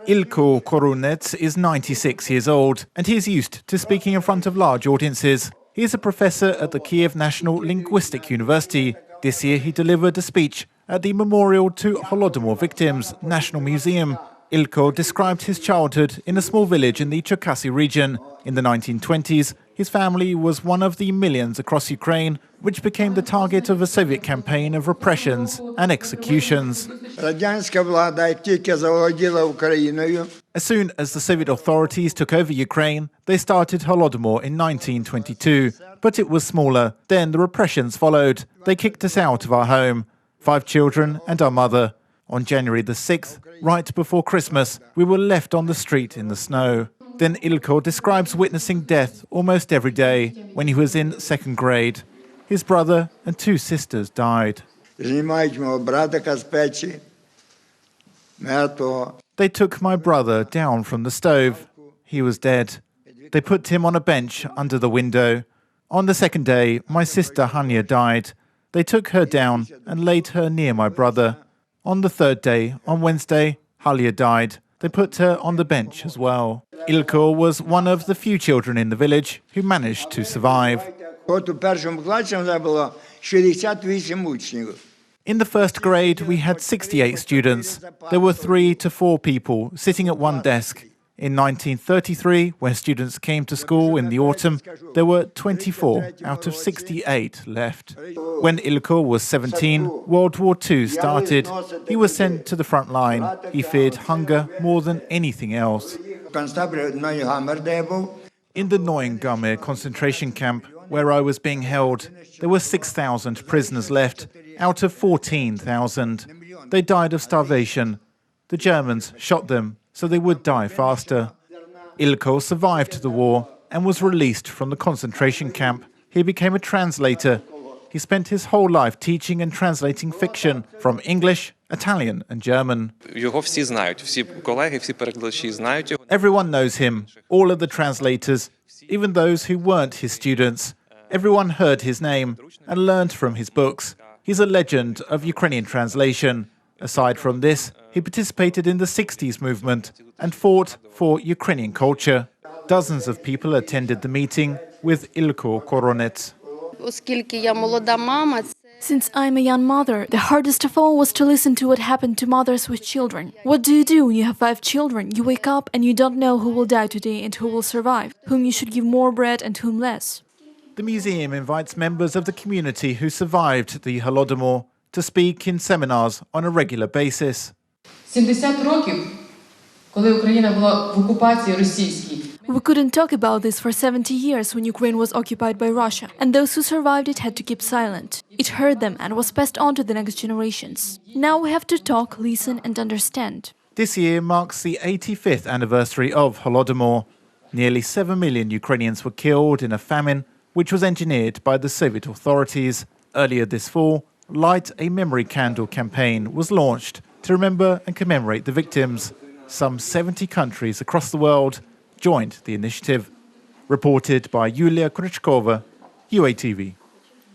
Ilko Korunets is 96 years old and he is used to speaking in front of large audiences. He is a professor at the Kyiv National Linguistic University. This year he delivered a speech at the Memorial to Holodomor Victims National Museum. Ilko described his childhood in a small village in the Cherkasy region. In the 1920s, his family was one of the millions across Ukraine which became the target of a Soviet campaign of repressions and executions. As soon as the Soviet authorities took over Ukraine, they started Holodomor in 1922. But it was smaller. Then the repressions followed. They kicked us out of our home, 5 children and our mother. On January the 6th, right before Christmas, we were left on the street in the snow. Then Ilko describes witnessing death almost every day when he was in 2nd grade. His brother and 2 sisters died. They took my brother down from the stove. He was dead. They put him on a bench under the window. On the 2nd day, my sister Hanya died. They took her down and laid her near my brother. On the 3rd day, on Wednesday, Halia died. They put her on the bench as well. Ilko was one of the few children in the village who managed to survive. In the 1st grade, we had 68 students. There were 3 to 4 people sitting at one desk. In 1933, when students came to school in the autumn, there were 24 out of 68 left. When Ilko was 17, World War II started. He was sent to the front line. He feared hunger more than anything else. In the Neuengamme concentration camp, where I was being held, there were 6,000 prisoners left, out of 14,000. They died of starvation. The Germans shot them so they would die faster. Ilko survived the war and was released from the concentration camp. He became a translator. He spent his whole life teaching and translating fiction from English, Italian and German. Everyone knows him, all of the translators, even those who weren't his students. Everyone heard his name and learned from his books. He's a legend of Ukrainian translation. Aside from this, he participated in the 60s movement and fought for Ukrainian culture. Dozens of people attended the meeting with Ilko Korunets. Since I'm a young mother, the hardest of all was to listen to what happened to mothers with children. What do you do when you have 5 children? You wake up and you don't know who will die today and who will survive, whom you should give more bread and whom less. The museum invites members of the community who survived the Holodomor to speak in seminars on a regular basis. 70 років, коли Україна була в окупації російській. We couldn't talk about this for 70 years when Ukraine was occupied by Russia, and those who survived it had to keep silent. It hurt them and was passed on to the next generations. Now we have to talk, listen and understand. This year marks the 85th anniversary of Holodomor. Nearly 7 million Ukrainians were killed in a famine which was engineered by the Soviet authorities. Earlier this fall, Light a Memory Candle campaign was launched to remember and commemorate the victims. Some 70 countries across the world joined the initiative. Reported by Yulia Krychkova, UATV.